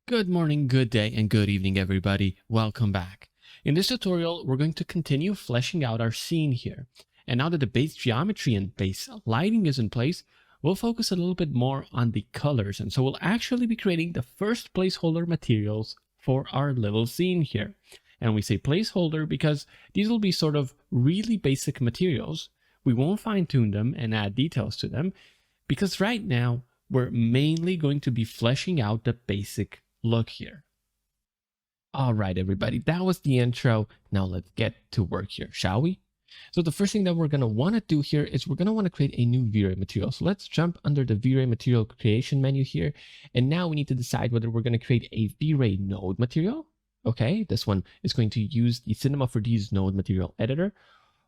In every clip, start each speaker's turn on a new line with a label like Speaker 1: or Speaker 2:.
Speaker 1: Good morning, good day, and good evening, everybody. Welcome back. In this tutorial, we're going to continue fleshing out our scene here. And now that the base geometry and base lighting is in place, we'll focus a little bit more on the colors. And so we'll actually be creating the first placeholder materials for our little scene here. And we say placeholder because these will be sort of really basic materials. We won't fine-tune them and add details to them because right now, we're mainly going to be fleshing out the basic look here. All right, everybody, that was the intro. Now let's get to work here, shall we? So the first thing that we're going to want to do here is we're going to want to create a new V-Ray material. So let's jump under the V-Ray material creation menu here. And now we need to decide whether we're going to create a V-Ray node material. Okay, this one is going to use the Cinema 4D's node material editor.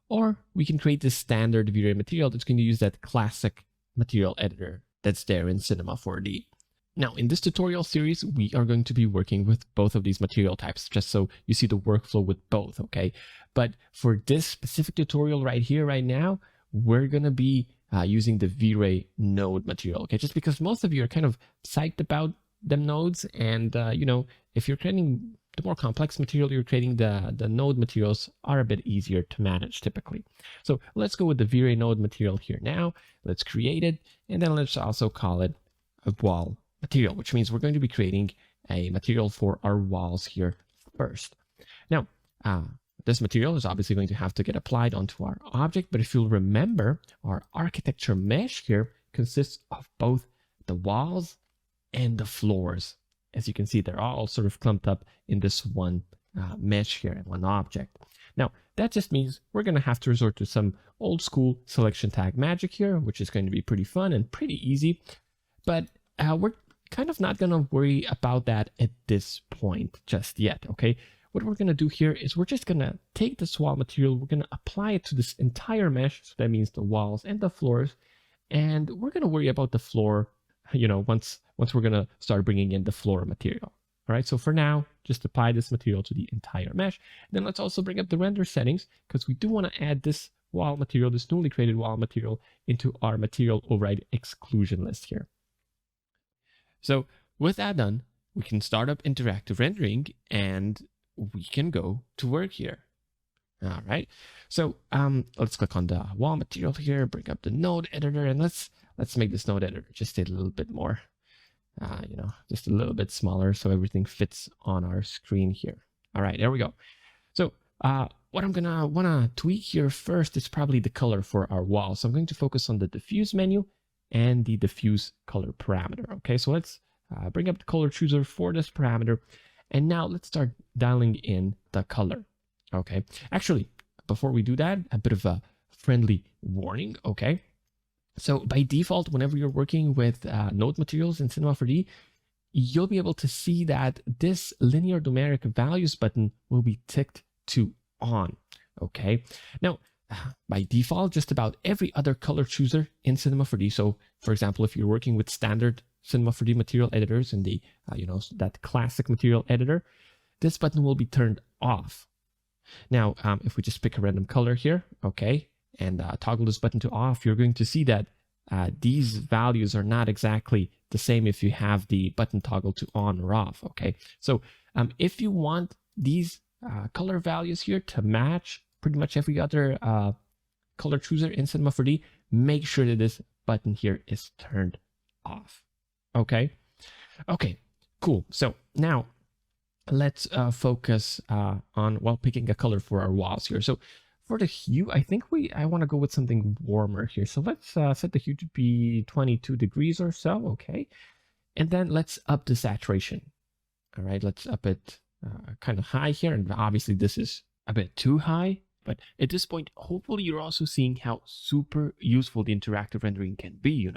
Speaker 1: Or we can create this standard V-Ray material that's going to use that classic material editor that's there in Cinema 4D. Now, in this tutorial series, we are going to be working with both of these material types, just so you see the workflow with both, okay? But for this specific tutorial right here, right now, we're going to be using the V-Ray node material, okay? Just because most of you are kind of psyched about them nodes, and, if you're creating the more complex material you're creating, the node materials are a bit easier to manage typically. So let's go with the V-Ray node material here now. Let's create it, and then let's also call it a wall material, which means we're going to be creating a material for our walls here first. Now, this material is obviously going to have to get applied onto our object, but if you'll remember, our architecture mesh here consists of both the walls and the floors. As you can see, they're all sort of clumped up in this one mesh here, in one object. Now, that just means we're going to have to resort to some old school selection tag magic here, which is going to be pretty fun and pretty easy, but we're kind of not going to worry about that at this point just yet, okay? What we're going to do here is we're just going to take this wall material, we're going to apply it to this entire mesh, so that means the walls and the floors, and we're going to worry about the floor, once we're going to start bringing in the floor material. All right, so for now, just apply this material to the entire mesh. Then let's also bring up the render settings because we do want to add this wall material, this newly created wall material, into our material override exclusion list here. So with that done, we can start up interactive rendering and we can go to work here. All right. So let's click on the wall material here, bring up the node editor, and let's make this node editor just a little bit more, just a little bit smaller so everything fits on our screen here. All right, there we go. So what I'm gonna wanna tweak here first is probably the color for our wall. So I'm going to focus on the diffuse menu and the diffuse color parameter. Okay, so let's bring up the color chooser for this parameter. And now let's start dialing in the color. Okay, actually, before we do that, a bit of a friendly warning. Okay, so by default, whenever you're working with node materials in Cinema 4D, you'll be able to see that this linear numeric values button will be ticked to on. Okay, now by default, just about every other color chooser in Cinema 4D. So for example, if you're working with standard Cinema 4D material editors in the, that classic material editor, this button will be turned off. Now, if we just pick a random color here, okay, and toggle this button to off, you're going to see that these values are not exactly the same if you have the button toggle to on or off, okay? So if you want these color values here to match pretty much every other color chooser in Cinema 4D, make sure that this button here is turned off. Okay, cool. So now let's focus on picking a color for our walls here. So for the hue, I think I want to go with something warmer here. So let's set the hue to be 22 degrees or so. Okay, and then let's up the saturation. All right, let's up it kind of high here, and obviously this is a bit too high. But at this point, hopefully you're also seeing how super useful the interactive rendering can be,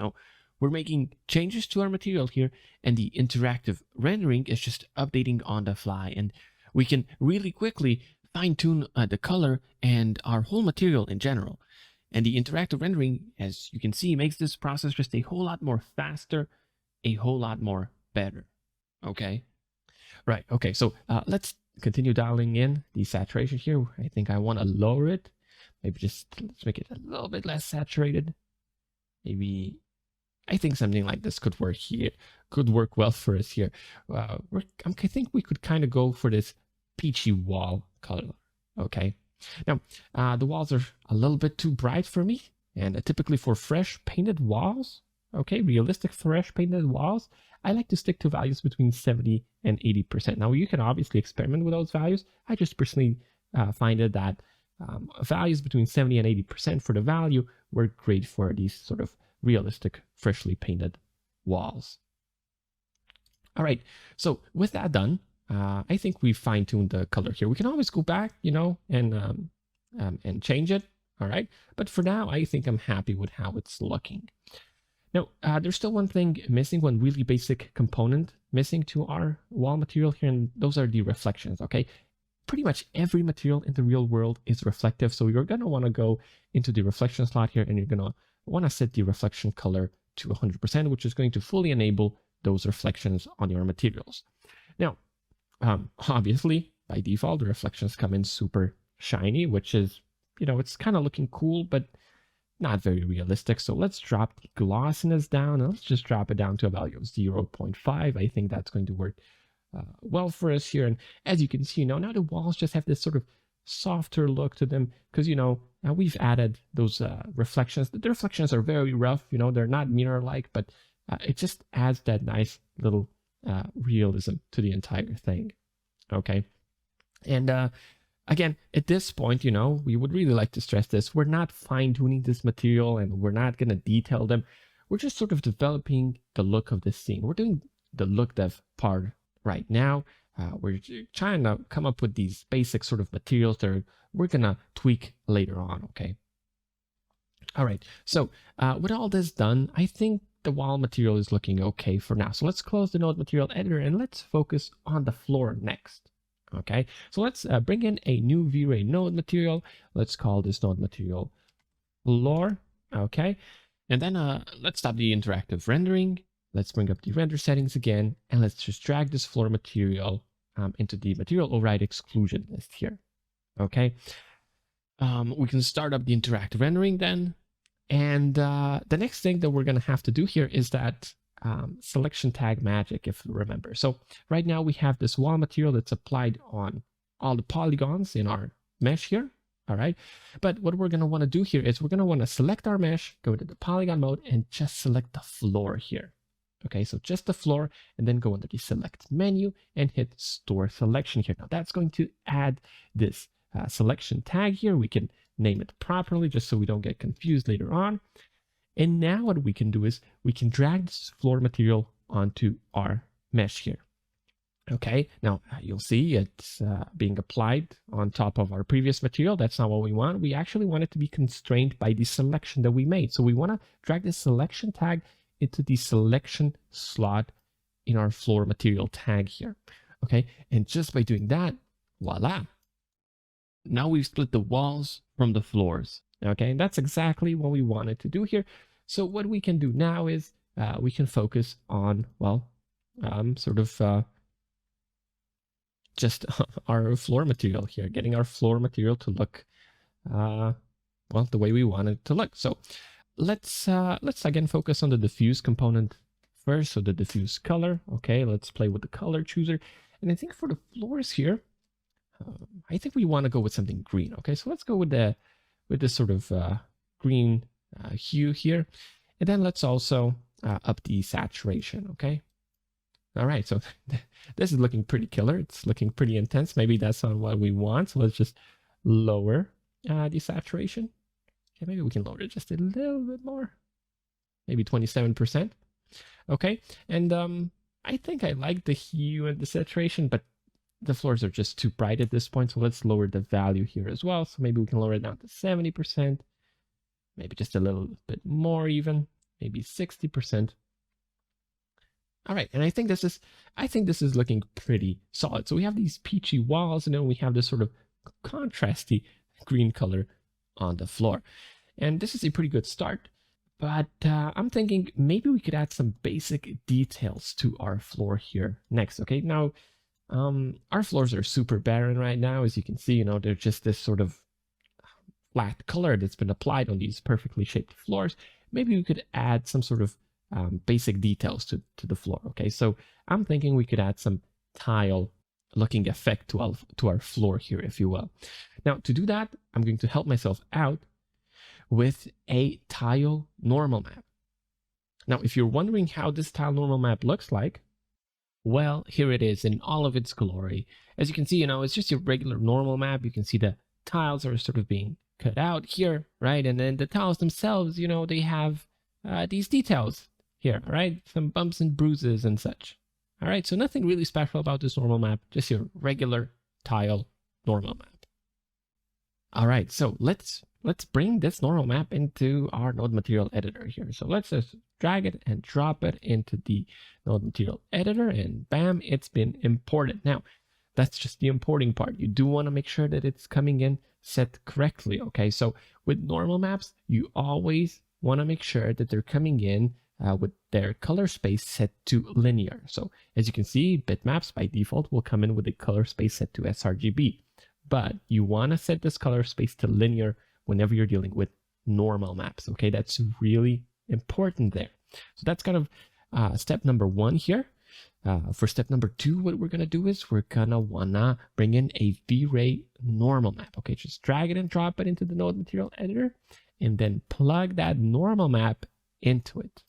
Speaker 1: We're making changes to our material here, and the interactive rendering is just updating on the fly. And we can really quickly fine-tune the color and our whole material in general. And the interactive rendering, as you can see, makes this process just a whole lot more faster, a whole lot more better. Okay? Right, okay, so let's continue dialing in the saturation here. I think I want to lower it. Maybe let's make it a little bit less saturated. Maybe I think something like this could work here, could work well for us here. I think we could kind of go for this peachy wall color. Okay. Now, the walls are a little bit too bright for me, and typically for fresh painted walls, okay, realistic fresh painted walls, I like to stick to values between 70 and 80%. Now, you can obviously experiment with those values. I just personally find it that values between 70 and 80% for the value work great for these sort of realistic, freshly painted walls. All right, so with that done, I think we fine-tuned the color here. We can always go back, you know, and change it. All right, but for now, I think I'm happy with how it's looking. Now, there's still one thing missing, one really basic component missing to our wall material here, and those are the reflections, okay? Pretty much every material in the real world is reflective, so you're gonna wanna go into the reflection slot here, and you're gonna wanna set the reflection color to 100%, which is going to fully enable those reflections on your materials. Now, obviously, by default, the reflections come in super shiny, which is, you know, it's kind of looking cool, but not very realistic. So let's drop the glossiness down, and let's just drop it down to a value of 0.5. I think that's going to work well for us here. And as you can see, now the walls just have this sort of softer look to them because, you know, now we've added those reflections. The reflections are very rough, you know, they're not mirror-like, but it just adds that nice little realism to the entire thing. Okay. And again, at this point, you know, we would really like to stress this. We're not fine-tuning this material and we're not going to detail them. We're just sort of developing the look of this scene. We're doing the look dev part right now. We're trying to come up with these basic sort of materials that we're going to tweak later on, okay? All right, so with all this done, I think the wall material is looking okay for now. So let's close the node material editor and let's focus on the floor next. Okay, so let's bring in a new V-Ray node material. Let's call this node material floor. Okay, and then let's stop the interactive rendering. Let's bring up the render settings again, and let's just drag this floor material into the material override exclusion list here. Okay, we can start up the interactive rendering then. And the next thing that we're going to have to do here is that selection tag magic, if you remember. So right now we have this wall material that's applied on all the polygons in our mesh here. All right. But what we're going to want to do here is we're going to want to select our mesh, go to the polygon mode, and just select the floor here. Okay, so just the floor, and then go under the select menu and hit store selection here. Now that's going to add this selection tag here. We can name it properly just so we don't get confused later on. And now what we can do is we can drag this floor material onto our mesh here. Okay, now you'll see it's being applied on top of our previous material. That's not what we want. We actually want it to be constrained by the selection that we made. So we want to drag this selection tag into the selection slot in our floor material tag here. Okay, and just by doing that, voila. Now we've split the walls from the floors. Okay, and that's exactly what we wanted to do here. So what we can do now is we can focus on, well, just our floor material here, getting our floor material to look, well, the way we want it to look. So let's again focus on the diffuse component first. So the diffuse color. Okay, let's play with the color chooser. And I think for the floors here, I think we want to go with something green. Okay, so let's go with this sort of green hue here. And then let's also up the saturation, okay? All right, so this is looking pretty killer. It's looking pretty intense. Maybe that's not what we want. So let's just lower the saturation. Okay, maybe we can lower it just a little bit more. Maybe 27%. Okay, and I think I like the hue and the saturation, but the floors are just too bright at this point. So let's lower the value here as well. So maybe we can lower it down to 70%. Maybe just a little bit more even, maybe 60%. All right, and I think this is looking pretty solid. So we have these peachy walls, and then we have this sort of contrasty green color on the floor. And this is a pretty good start, but I'm thinking maybe we could add some basic details to our floor here next. Okay, now our floors are super barren right now. As you can see, you know, they're just this sort of flat color that's been applied on these perfectly shaped floors. Maybe we could add some sort of basic details to the floor. Okay, so I'm thinking we could add some tile looking effect to our floor here, if you will. Now, to do that, I'm going to help myself out with a tile normal map. Now, if you're wondering how this tile normal map looks like, well, here it is in all of its glory. As you can see, it's just your regular normal map. You can see the tiles are sort of being cut out here, right? And then the tiles themselves, they have these details here, right? Some bumps and bruises and such. All right, so nothing really special about this normal map, just your regular tile normal map. All right, so let's bring this normal map into our node material editor here. So let's just drag it and drop it into the node material editor, and bam, it's been imported. Now, that's just the importing part. You do want to make sure that it's coming in set correctly, okay? So with normal maps, you always want to make sure that they're coming in with their color space set to linear. So as you can see, bitmaps by default will come in with a color space set to sRGB, but you want to set this color space to linear whenever you're dealing with normal maps, okay? That's really important there. So that's kind of step number one here. For step number two, what we're going to do is we're going to want to bring in a V-Ray normal map, okay? Just drag it and drop it into the node material editor and then plug that normal map into it.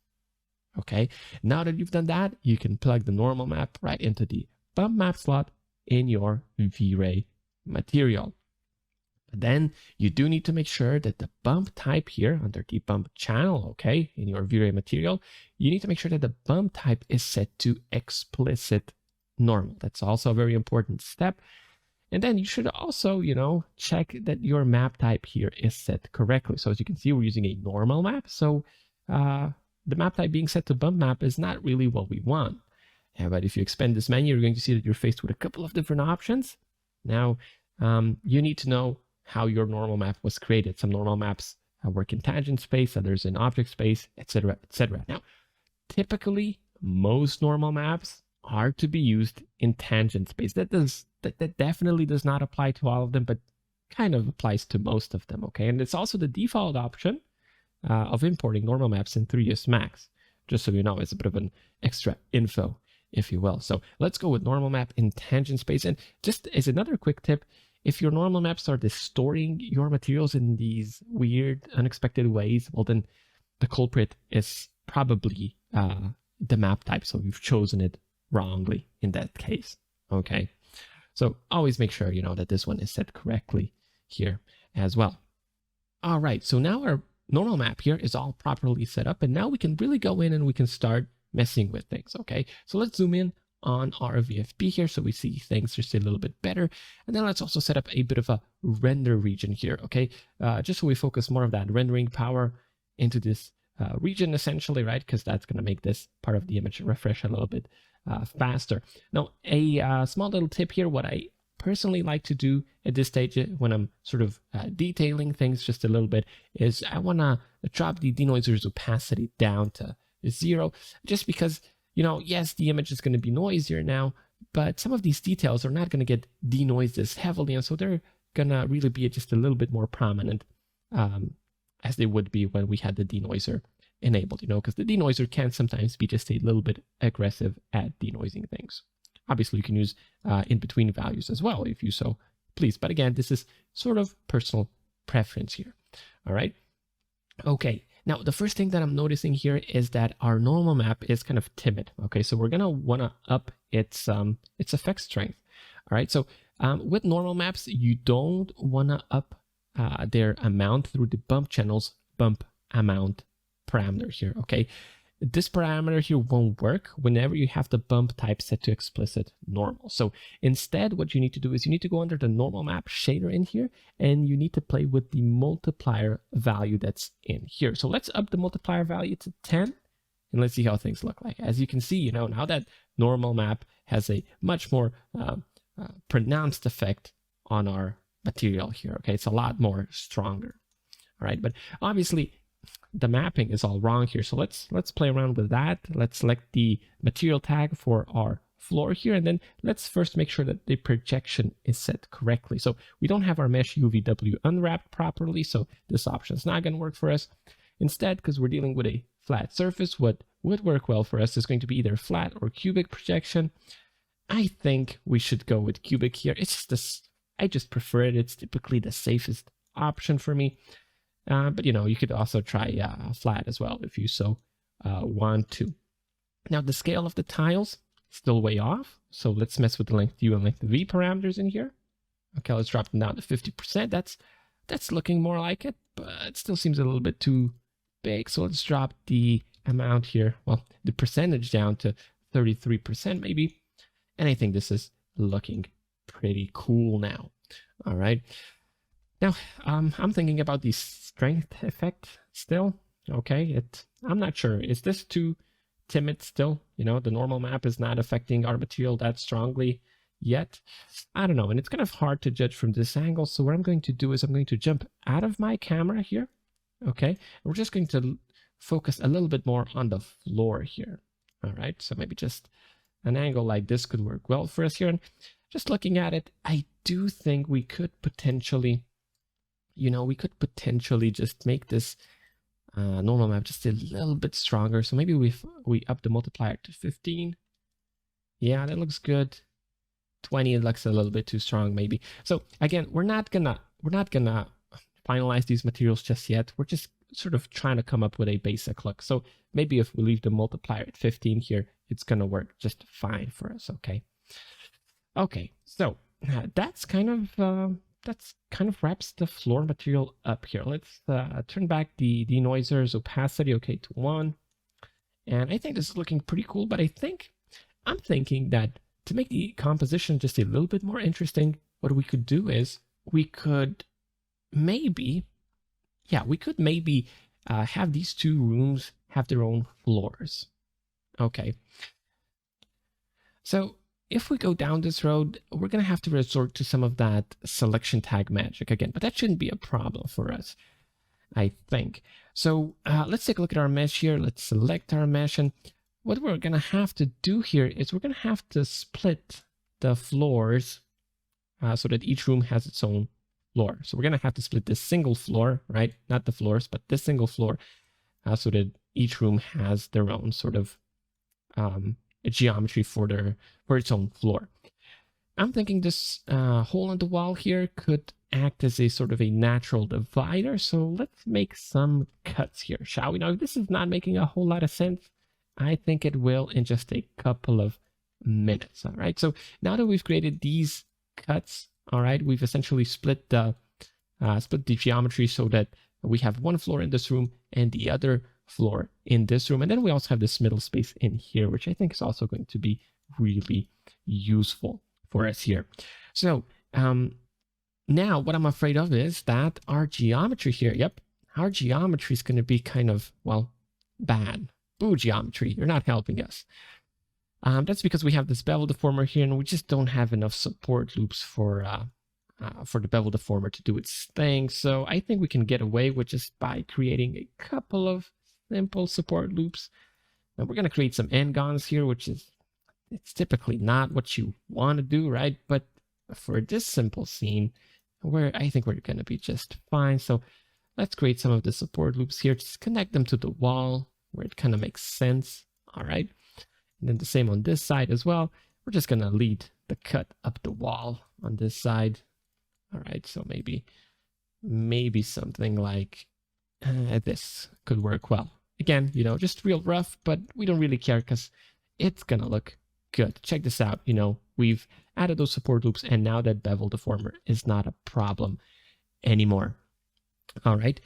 Speaker 1: Okay, now that you've done that, you can plug the normal map right into the bump map slot in your V-Ray material. But then you do need to make sure that the bump type here under the bump channel, okay, in your V-Ray material, you need to make sure that the bump type is set to explicit normal. That's also a very important step. And then you should also, check that your map type here is set correctly. So as you can see, we're using a normal map. So the map type being set to bump map is not really what we want. But if you expand this menu, you're going to see that you're faced with a couple of different options. Now, you need to know how your normal map was created. Some normal maps work in tangent space, others in object space, etc., etc. Now, typically, most normal maps are to be used in tangent space. That definitely does not apply to all of them, but kind of applies to most of them, okay? And it's also the default option of importing normal maps in 3ds Max. Just so you know, it's a bit of an extra info, if you will. So let's go with normal map in tangent space. And just as another quick tip, if your normal maps are distorting your materials in these weird, unexpected ways, well, then the culprit is probably the map type. So you've chosen it wrongly in that case, okay? So always make sure, that this one is set correctly here as well. All right, so now our normal map here is all properly set up, and now we can really go in and we can start messing with things, okay? So let's zoom in on our VFB here so we see things just a little bit better. And then let's also set up a bit of a render region here, okay? Just so we focus more of that rendering power into this region essentially, right? Because that's going to make this part of the image refresh a little bit faster. Now, a small little tip here, what I personally like to do at this stage when I'm sort of detailing things just a little bit is I want to drop the denoiser's opacity down to 0, just because, yes, the image is going to be noisier now, but some of these details are not going to get denoised as heavily, and so they're going to really be just a little bit more prominent as they would be when we had the denoiser enabled, because the denoiser can sometimes be just a little bit aggressive at denoising things. Obviously, you can use in-between values as well if you so please. But again, this is sort of personal preference here. All right. Okay. Now, the first thing that I'm noticing here is that our normal map is kind of timid. Okay. So we're going to want to up its effect strength. All right. So with normal maps, you don't want to up their amount through the bump channel's bump amount parameter here. Okay. This parameter here won't work whenever you have the bump type set to explicit normal. So instead, what you need to do is you need to go under the normal map shader in here, and you need to play with the multiplier value that's in here. So let's up the multiplier value to 10, and let's see how things look like. As you can see, now that normal map has a much more pronounced effect on our material here. Okay, it's a lot more stronger. All right, but obviously, the mapping is all wrong here. So let's play around with that. Let's select the material tag for our floor here. And then let's first make sure that the projection is set correctly. So we don't have our mesh UVW unwrapped properly. So this option is not going to work for us. Instead, because we're dealing with a flat surface, what would work well for us is going to be either flat or cubic projection. I think we should go with cubic here. It's just this, I just prefer it. It's typically the safest option for me. But you know, you could also try flat as well if you so want to. Now the scale of the tiles still way off. So let's mess with the length U and length V parameters in here. Okay, let's drop them down to 50%. That's looking more like it, but it still seems a little bit too big. So let's drop the amount here, well, the percentage down to 33% maybe. And I think this is looking pretty cool now. All right. Now, I'm thinking about the strength effect still. Okay, I'm not sure. Is this too timid still? You know, the normal map is not affecting our material that strongly yet. I don't know, and it's kind of hard to judge from this angle. So what I'm going to do is I'm going to jump out of my camera here. Okay, and we're just going to focus a little bit more on the floor here. All right, so maybe just an angle like this could work well for us here. And just looking at it, I do think we could potentially, you know, we could potentially just make this normal map just a little bit stronger. So maybe we up the multiplier to 15. Yeah, that looks good. 20, it looks a little bit too strong maybe. So again, we're not gonna finalize these materials just yet. We're just sort of trying to come up with a basic look. So maybe if we leave the multiplier at 15 here, it's gonna work just fine for us. Okay, so that's kind of wraps the floor material up here. Let's turn back the denoiser's opacity, okay, to 1. And I think this is looking pretty cool, but I'm thinking that to make the composition just a little bit more interesting, what we could do is we could maybe have these two rooms have their own floors. Okay. So if we go down this road, we're going to have to resort to some of that selection tag magic again, but that shouldn't be a problem for us, I think. So let's take a look at our mesh here. Let's select our mesh, and what we're going to have to do here is we're going to have to split the floors so that each room has its own floor. So we're going to have to split this single floor, right? Not the floors, but this single floor so that each room has their own sort of geometry for its own floor. I'm thinking this hole in the wall here could act as a sort of a natural divider. So let's make some cuts here, shall we? Now, if this is not making a whole lot of sense, I think it will in just a couple of minutes. All right. So now that we've created these cuts, all right, we've essentially split the geometry so that we have one floor in this room and the other floor in this room. And then we also have this middle space in here, which I think is also going to be really useful for us here. So now what I'm afraid of is that our geometry here, our geometry is going to be kind of, well, bad. Boo, geometry, you're not helping us. That's because we have this bevel deformer here, and we just don't have enough support loops for the bevel deformer to do its thing. So I think we can get away with just by creating a couple of simple support loops. And we're going to create some n-gons here, which is, it's typically not what you want to do, right? But for this simple scene, I think we're going to be just fine. So let's create some of the support loops here. Just connect them to the wall where it kind of makes sense. All right. And then the same on this side as well. We're just going to lead the cut up the wall on this side. All right. So maybe something like this could work well. Again, you know, just real rough, but we don't really care because it's going to look good. Check this out. You know, we've added those support loops, and now that bevel deformer is not a problem anymore. All right.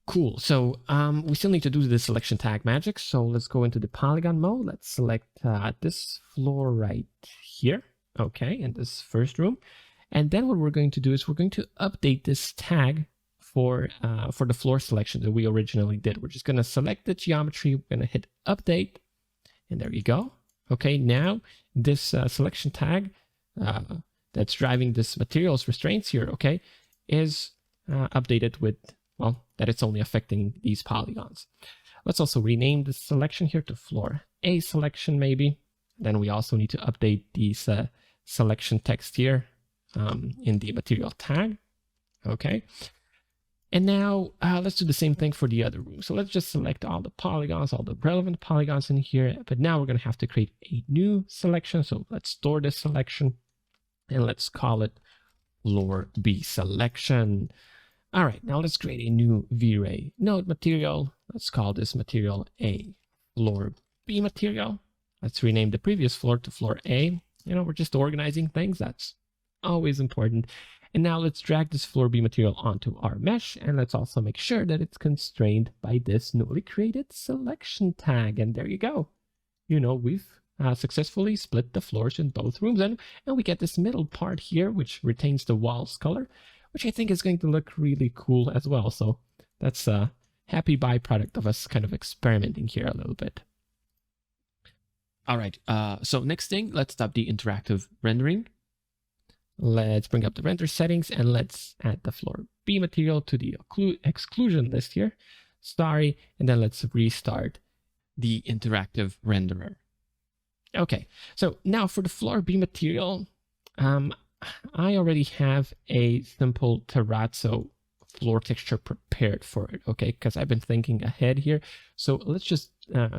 Speaker 1: Cool. So we still need to do the selection tag magic. So let's go into the polygon mode. Let's select this floor right here. Okay, in this first room. And then what we're going to do is we're going to update this tag for the floor selection that we originally did. We're just going to select the geometry. We're going to hit update. And there you go. Okay, now this selection tag that's driving this materials restraints here, okay, is updated with, well, that it's only affecting these polygons. Let's also rename the selection here to floor A selection maybe. Then we also need to update these selection text here in the material tag. Okay. And now let's do the same thing for the other room. So let's just select all the polygons, all the relevant polygons in here. But now we're going to have to create a new selection. So let's store this selection and let's call it floor B selection. All right, now let's create a new V-Ray node material. Let's call this material A, floor B material. Let's rename the previous floor to floor A. You know, we're just organizing things. That's always important. And now let's drag this floor B material onto our mesh. And let's also make sure that it's constrained by this newly created selection tag. And there you go. You know, we've successfully split the floors in both rooms. And we get this middle part here, which retains the walls color, which I think is going to look really cool as well. So that's a happy byproduct of us kind of experimenting here a little bit. All right, so next thing, let's stop the interactive rendering. Let's bring up the render settings and let's add the floor B material to the exclusion list here. Sorry, and then let's restart the interactive renderer. Okay, so now for the floor B material, I already have a simple terrazzo floor texture prepared for it, okay? Because I've been thinking ahead here. So let's just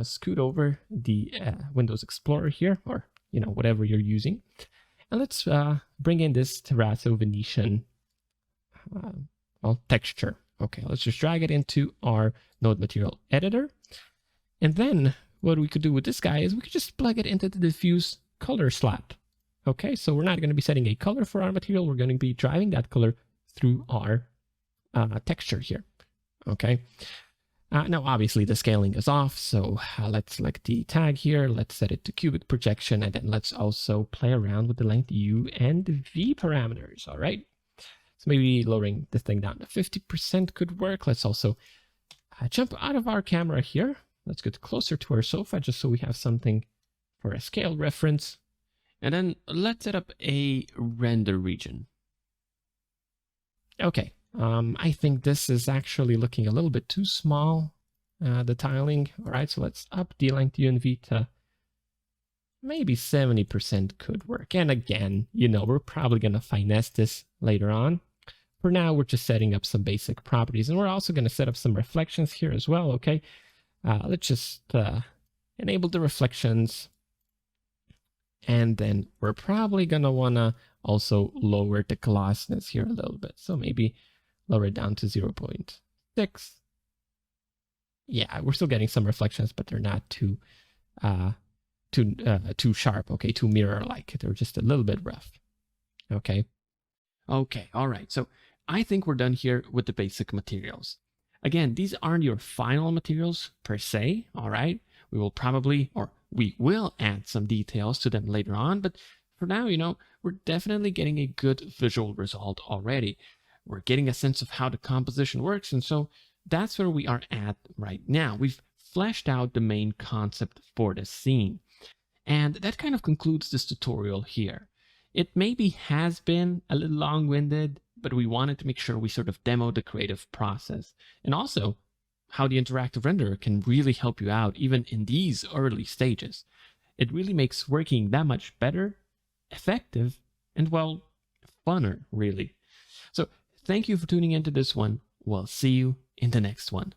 Speaker 1: scoot over the Windows Explorer here, or you know, whatever you're using. And let's bring in this terrazzo Venetian texture. Okay, let's just drag it into our node material editor. And then what we could do with this guy is we could just plug it into the diffuse color slot. Okay, so we're not going to be setting a color for our material. We're going to be driving that color through our texture here. Okay. Now, obviously, the scaling is off. So let's select the tag here. Let's set it to cubic projection. And then let's also play around with the length U and V parameters. All right. So maybe lowering this thing down to 50% could work. Let's also jump out of our camera here. Let's get closer to our sofa just so we have something for a scale reference. And then let's set up a render region. Okay, I think this is actually looking a little bit too small, the tiling. All right, so let's up the length U and V to maybe 70% could work. And again, you know, we're probably going to finesse this later on. For now, we're just setting up some basic properties. And we're also going to set up some reflections here as well, okay? Let's just enable the reflections. And then we're probably going to want to also lower the glossiness here a little bit. So maybe lower it down to 0.6. Yeah, we're still getting some reflections, but they're not too sharp, okay, too mirror-like. They're just a little bit rough, okay? Okay, all right. So I think we're done here with the basic materials. Again, these aren't your final materials per se, all right? We will probably, or we will add some details to them later on, but for now, you know, we're definitely getting a good visual result already. We're getting a sense of how the composition works, and so that's where we are at right now. We've fleshed out the main concept for the scene. And that kind of concludes this tutorial here. It maybe has been a little long-winded, but we wanted to make sure we sort of demo the creative process. And also, how the interactive renderer can really help you out even in these early stages. It really makes working that much better, effective, and well, funner, really. So thank you for tuning into this one. We'll see you in the next one.